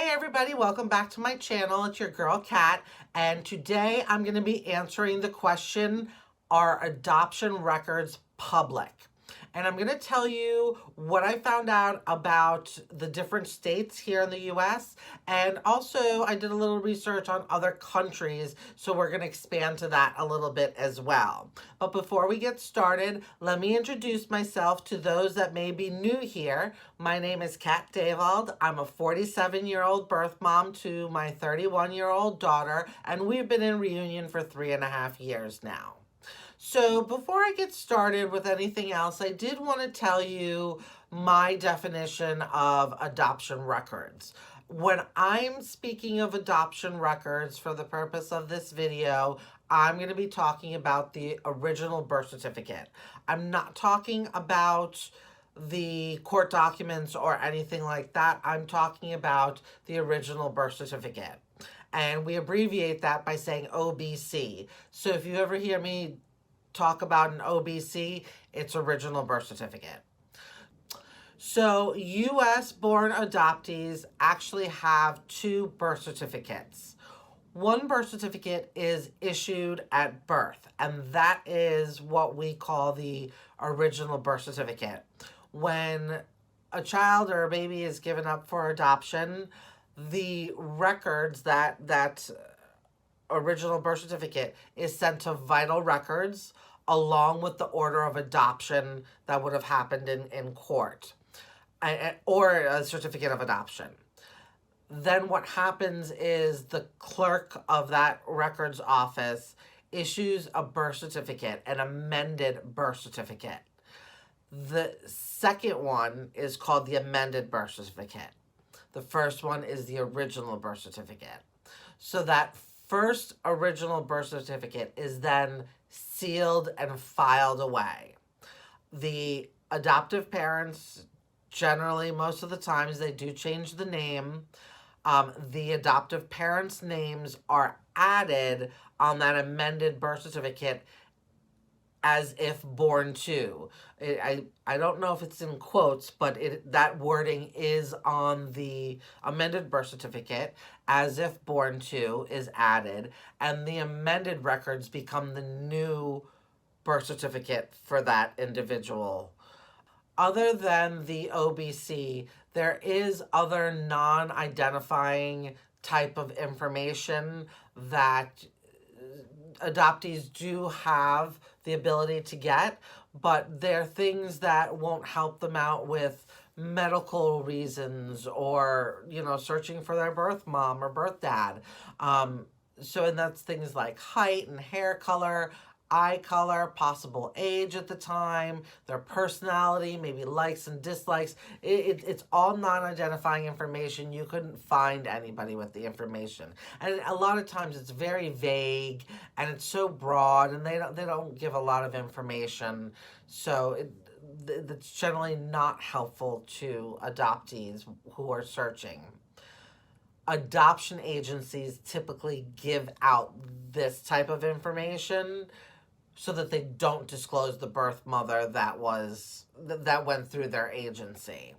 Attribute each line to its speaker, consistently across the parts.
Speaker 1: everybody, welcome back to my channel. It's your girl Kat, and today I'm going to be answering the question, are adoption records public? And I'm going to tell you what I found out about the different states here in the US, and also I did a little research on other countries, so we're going to expand to that a little bit as well. But before we get started, let me introduce myself to those that may be new here. My name is Kat Davald. I'm a 47-year-old birth mom to my 31-year-old daughter, and we've been in reunion for 3.5 years now. So before I get started with anything else, I did want to tell you my definition of adoption records. When I'm speaking of adoption records for the purpose of this video, I'm going to be talking about the original birth certificate. I'm not talking about the court documents or anything like that. I'm talking about the original birth certificate. And we abbreviate that by saying OBC. So if you ever hear me talk about an OBC, it's original birth certificate. So US born adoptees actually have two birth certificates. One birth certificate is issued at birth, and that is what we call the original birth certificate. When a child or a baby is given up for adoption, the records that original birth certificate is sent to vital records along with the order of adoption that would have happened in court, or a certificate of adoption. Then what happens is the clerk of that records office issues a birth certificate, an amended birth certificate. The second one is called the amended birth certificate. The first one is the original birth certificate. So that first original birth certificate is then sealed and filed away. The adoptive parents, generally, most of the times, they do change the name. The adoptive parents' names are added on that amended birth certificate as if born to. I don't know if it's in quotes, but that wording is on the amended birth certificate, as if born to is added, and the amended records become the new birth certificate for that individual. Other than the OBC, there is other non-identifying type of information that adoptees do have the ability to get, but they're things that won't help them out with medical reasons or, searching for their birth mom or birth dad. And that's things like height and hair color, eye color, possible age at the time, their personality, maybe likes and dislikes. It's all non-identifying information. You couldn't find anybody with the information. And a lot of times it's very vague and it's so broad, and they don't give a lot of information. So that's generally not helpful to adoptees who are searching. Adoption agencies typically give out this type of information so that they don't disclose the birth mother that went through their agency.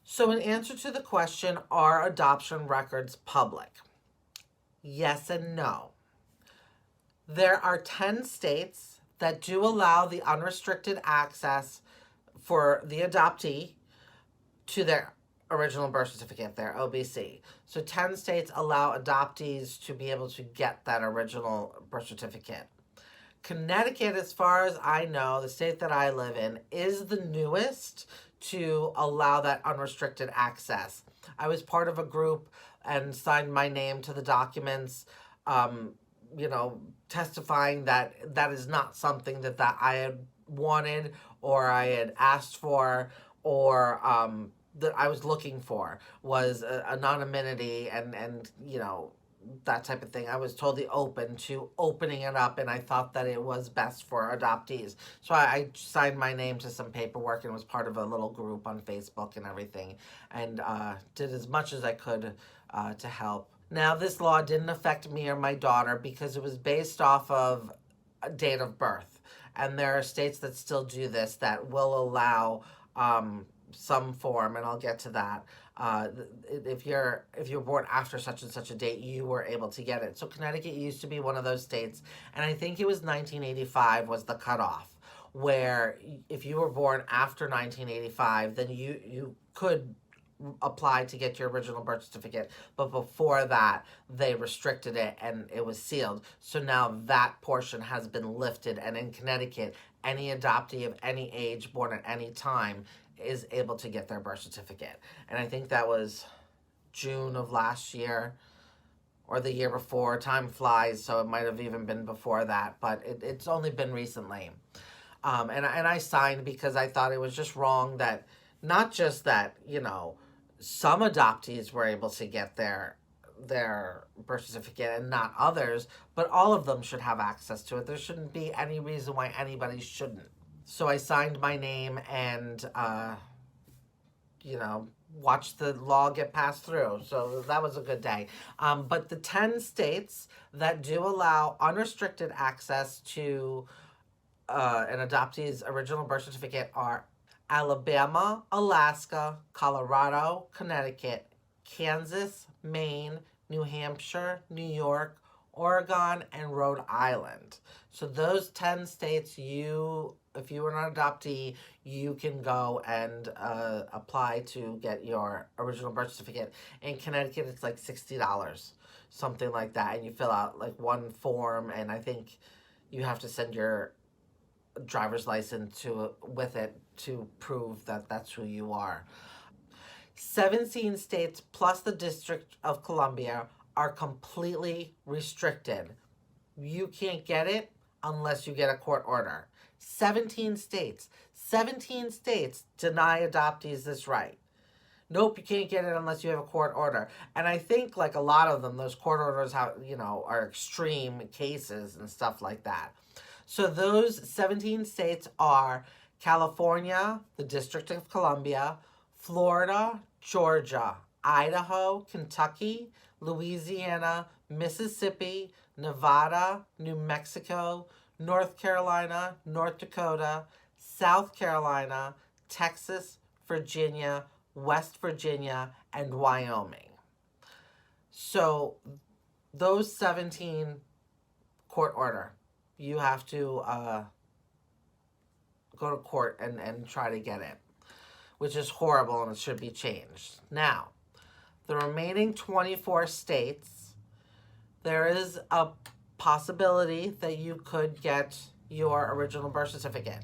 Speaker 1: So in answer to the question, are adoption records public? Yes and no. There are 10 states that do allow the unrestricted access for the adoptee to their original birth certificate, their OBC. So 10 states allow adoptees to be able to get that original birth certificate. Connecticut, as far as I know, the state that I live in, is the newest to allow that unrestricted access. I was part of a group and signed my name to the documents, testifying that that is not something that I had wanted or I had asked for or that I was looking for, was anonymity and that type of thing. I was totally open to opening it up, and I thought that it was best for adoptees. So I signed my name to some paperwork and was part of a little group on Facebook and everything, and did as much as I could to help. Now, this law didn't affect me or my daughter because it was based off of a date of birth. And there are states that still do this that will allow some form, and I'll get to that, if you're born after such and such a date, you were able to get it. So Connecticut used to be one of those states, and I think it was 1985 was the cutoff, where if you were born after 1985, then you could apply to get your original birth certificate, but before that they restricted it and it was sealed. So now that portion has been lifted, and in Connecticut, any adoptee of any age born at any time is able to get their birth certificate. And I think that was June of last year or the year before. Time flies, so it might have even been before that, but it's only been recently. And I signed because I thought it was just wrong that, not just that, some adoptees were able to get their birth certificate and not others, but all of them should have access to it. There shouldn't be any reason why anybody shouldn't. So I signed my name and, watched the law get passed through. So that was a good day. But the 10 states that do allow unrestricted access to an adoptee's original birth certificate are Alabama, Alaska, Colorado, Connecticut, Kansas, Maine, New Hampshire, New York, Oregon, and Rhode Island. So those 10 states, if you are an adoptee, you can go and apply to get your original birth certificate. In Connecticut, it's like $60, something like that. And you fill out like one form, and I think you have to send your driver's license with it to prove that that's who you are. 17 states plus the District of Columbia are completely restricted. You can't get it unless you get a court order. 17 states deny adoptees this right. Nope, you can't get it unless you have a court order. And I think like a lot of them, those court orders are extreme cases and stuff like that. So those 17 states are California, the District of Columbia, Florida, Georgia, Idaho, Kentucky, Louisiana, Mississippi, Nevada, New Mexico, North Carolina, North Dakota, South Carolina, Texas, Virginia, West Virginia, and Wyoming. So those 17 court order. You have to go to court and try to get it, which is horrible and it should be changed. Now, the remaining 24 states, there is a possibility that you could get your original birth certificate.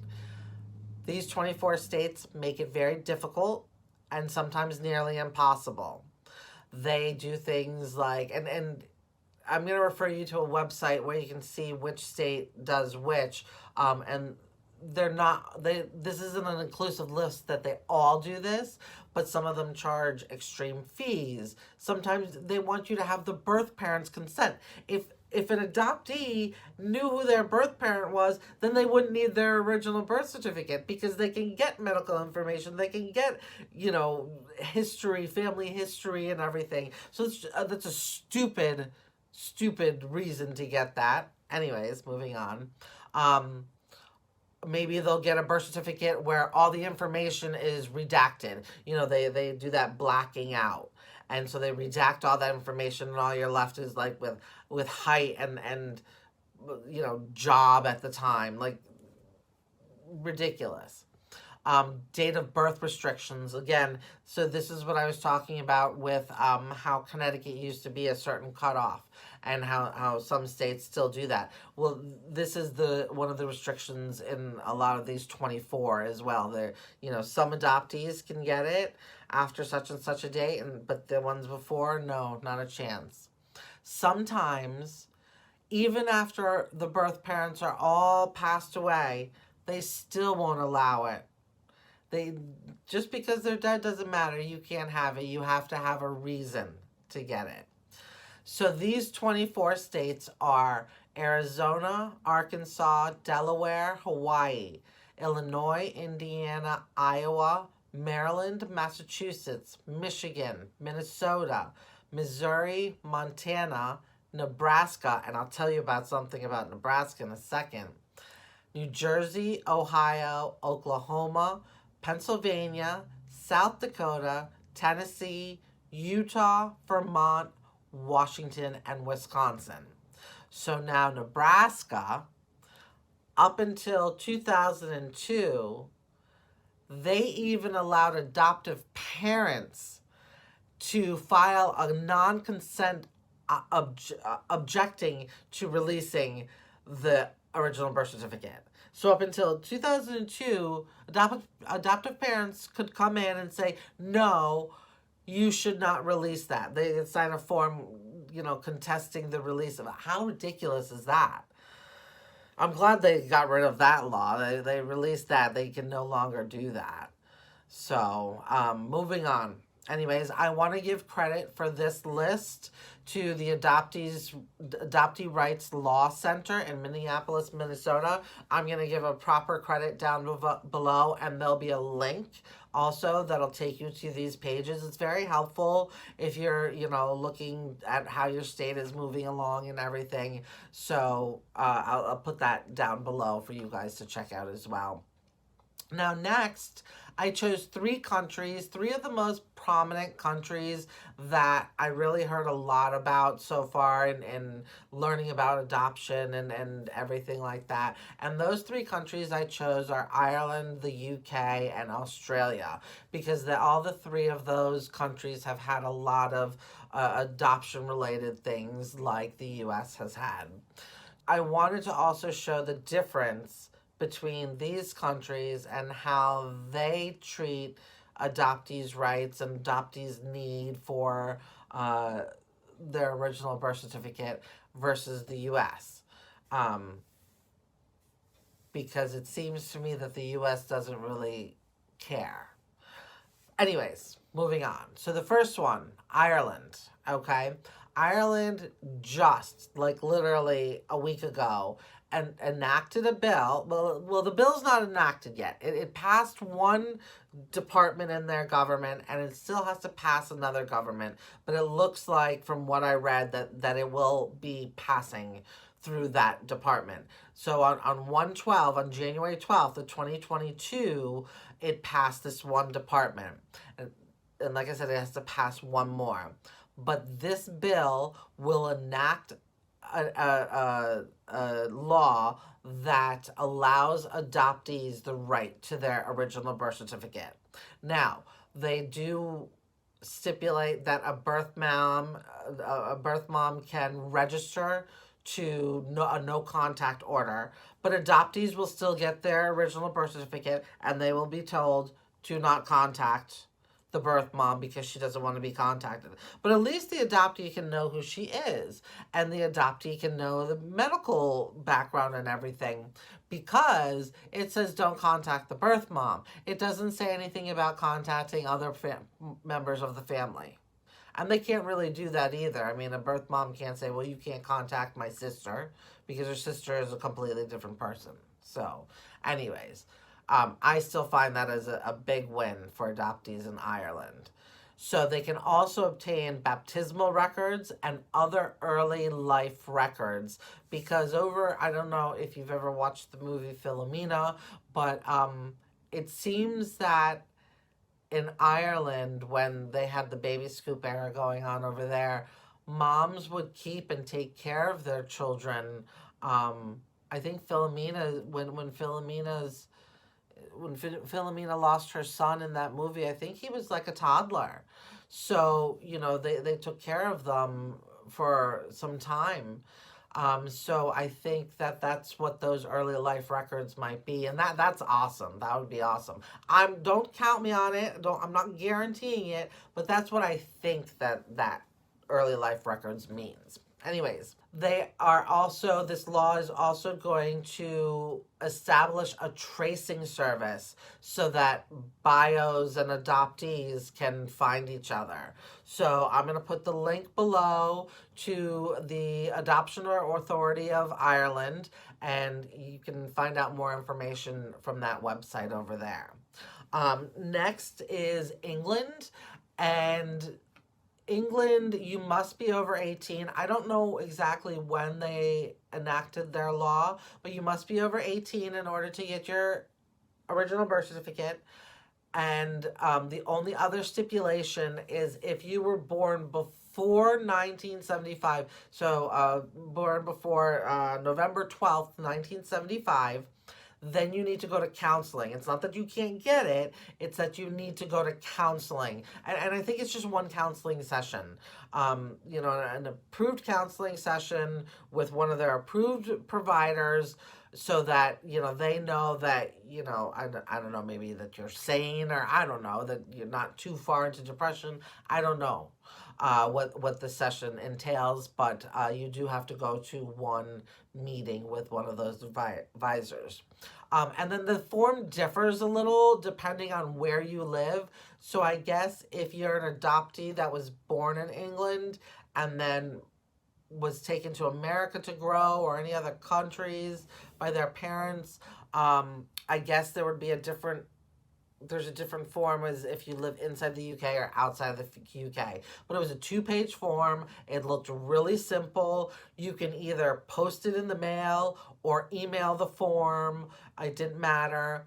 Speaker 1: These 24 states make it very difficult and sometimes nearly impossible. They do things like, and I'm going to refer you to a website where you can see which state does which, and this isn't an inclusive list that they all do this, but some of them charge extreme fees. Sometimes they want you to have the birth parent's consent. If an adoptee knew who their birth parent was, then they wouldn't need their original birth certificate, because they can get medical information, they can get, history, family history and everything. So that's a stupid reason to get that. Anyways, moving on. Maybe they'll get a birth certificate where all the information is redacted. They do that blacking out. And so they redact all that information, and all you're left is like with height and job at the time. Like, ridiculous. Date of birth restrictions. Again, so this is what I was talking about with how Connecticut used to be a certain cutoff, and how some states still do that. Well, this is one of the restrictions in a lot of these 24 as well. Some adoptees can get it after such and such a date, but the ones before, no, not a chance. Sometimes, even after the birth parents are all passed away, they still won't allow it. Just because they're dead doesn't matter. You can't have it. You have to have a reason to get it. So these 24 states are Arizona, Arkansas, Delaware, Hawaii, Illinois, Indiana, Iowa, Maryland, Massachusetts, Michigan, Minnesota, Missouri, Montana, Nebraska, and I'll tell you about something about Nebraska in a second, New Jersey, Ohio, Oklahoma, Pennsylvania, South Dakota, Tennessee, Utah, Vermont, Washington, and Wisconsin. So now Nebraska, up until 2002, they even allowed adoptive parents to file a non-consent objecting to releasing the original birth certificate. So up until 2002, adoptive parents could come in and say, no, you should not release that. They could sign a form, contesting the release of it. How ridiculous is that? I'm glad they got rid of that law. They released that. They can no longer do that. So, moving on. Anyways, I want to give credit for this list to the Adoptee Rights Law Center in Minneapolis, Minnesota. I'm going to give a proper credit down below, and there'll be a link also that'll take you to these pages. It's very helpful if you're, looking at how your state is moving along and everything. So I'll put that down below for you guys to check out as well. Now, next, I chose 3 countries, 3 of the most prominent countries that I really heard a lot about so far in learning about adoption and everything like that. And those 3 countries I chose are Ireland, the UK, and Australia, because all the 3 of those countries have had a lot of adoption-related things like the US has had. I wanted to also show the difference between these countries and how they treat adoptees' rights and adoptees' need for their original birth certificate versus the U.S. Because it seems to me that the U.S. doesn't really care. Anyways, moving on. So the first one, Ireland, okay? Ireland just, literally a week ago, and enacted a bill. Well, the bill's not enacted yet. It passed one department in their government, and it still has to pass another government. But it looks like, from what I read, that it will be passing through that department. So on January 12th of 2022, it passed this one department. And like I said, it has to pass one more. But this bill will enact a law that allows adoptees the right to their original birth certificate. Now, they do stipulate that a birth mom can register to a no contact order, but adoptees will still get their original birth certificate, and they will be told to not contact the birth mom because she doesn't want to be contacted. But at least the adoptee can know who she is, and the adoptee can know the medical background and everything, because it says don't contact the birth mom. It doesn't say anything about contacting other members of the family. And they can't really do that either. I mean, a birth mom can't say, well, you can't contact my sister, because her sister is a completely different person. So, anyways, I still find that as a big win for adoptees in Ireland. So they can also obtain baptismal records and other early life records, because I don't know if you've ever watched the movie Philomena, but it seems that in Ireland, when they had the baby scoop era going on over there, moms would keep and take care of their children. I think Philomena, when Philomena lost her son in that movie, I think he was like a toddler. So, they took care of them for some time. So I think that's what those early life records might be. And that's awesome. That would be awesome. Don't count me on it. I'm not guaranteeing it, but that's what I think that early life records means. Anyways, this law is also going to establish a tracing service so that bios and adoptees can find each other. So I'm going to put the link below to the Adoption Authority of Ireland, and you can find out more information from that website over there. Next is England, and England, you must be over 18. I don't know exactly when they enacted their law, but you must be over 18 in order to get your original birth certificate. And the only other stipulation is if you were born before 1975, so born before November 12th, 1975, then you need to go to counseling. It's not that you can't get it, it's that you need to go to counseling. And I think it's just one counseling session. An approved counseling session with one of their approved providers so that, they know that, I don't know, maybe that you're sane, or I don't know, that you're not too far into depression. I don't know what the session entails, but you do have to go to one meeting with one of those advisors. And then the form differs a little depending on where you live. So I guess if you're an adoptee that was born in England and then was taken to America to grow, or any other countries by their parents, I guess there would be there's a different form as if you live inside the UK or outside of the UK. But it was a 2-page form. It looked really simple. You can either post it in the mail or email the form. It didn't matter.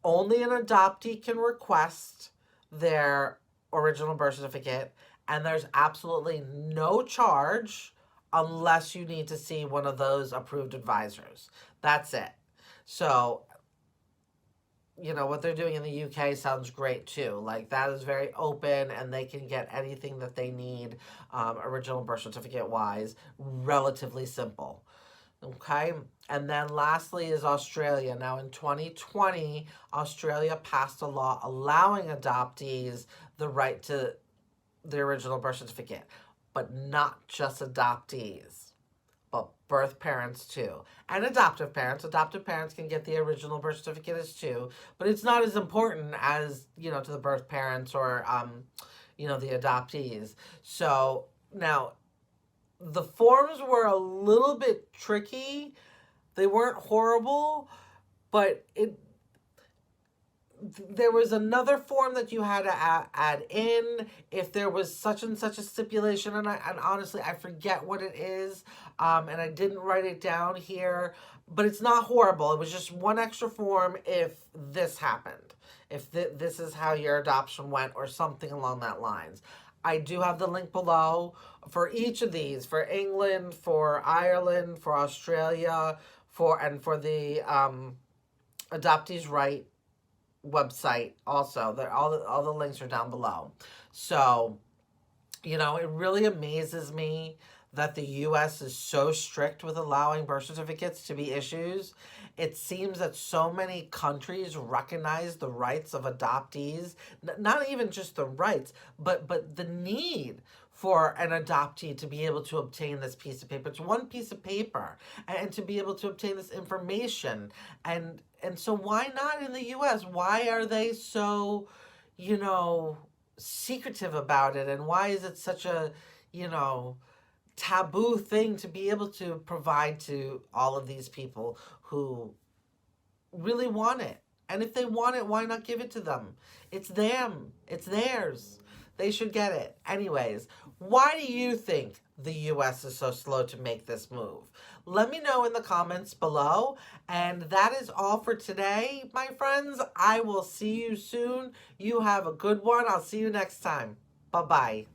Speaker 1: Only an adoptee can request their original birth certificate, and there's absolutely no charge unless you need to see one of those approved advisors. That's it. So, what they're doing in the UK sounds great too. Like, that is very open, and they can get anything that they need, original birth certificate wise, relatively simple. Okay. And then lastly is Australia. Now in 2020, Australia passed a law allowing adoptees the right to the original birth certificate, but not just adoptees, but birth parents too. And adoptive parents. Adoptive parents can get the original birth certificate as too, but it's not as important as, to the birth parents or, the adoptees. So now the forms were a little bit tricky. They weren't horrible, but there was another form that you had to add in if there was such and such a stipulation, and honestly I forget what it is, and I didn't write it down here, but it's not horrible. It was just one extra form if this happened, if this is how your adoption went, or something along that lines. I do have the link below for each of these, for England, for Ireland, for Australia, for the Adoptees Right website also. All the links are down below. So, it really amazes me that the U.S. is so strict with allowing birth certificates to be issued. It seems that so many countries recognize the rights of adoptees, not even just the rights, but the need for an adoptee to be able to obtain this piece of paper. It's one piece of paper, and to be able to obtain this information. And so why not in the U.S.? Why are they so, secretive about it? And why is it such a, taboo thing to be able to provide to all of these people who really want it? And if they want it, why not give it to them? It's them. It's theirs. They should get it. Anyways, why do you think the U.S. is so slow to make this move? Let me know in the comments below. And that is all for today, my friends. I will see you soon. You have a good one. I'll see you next time. Bye-bye.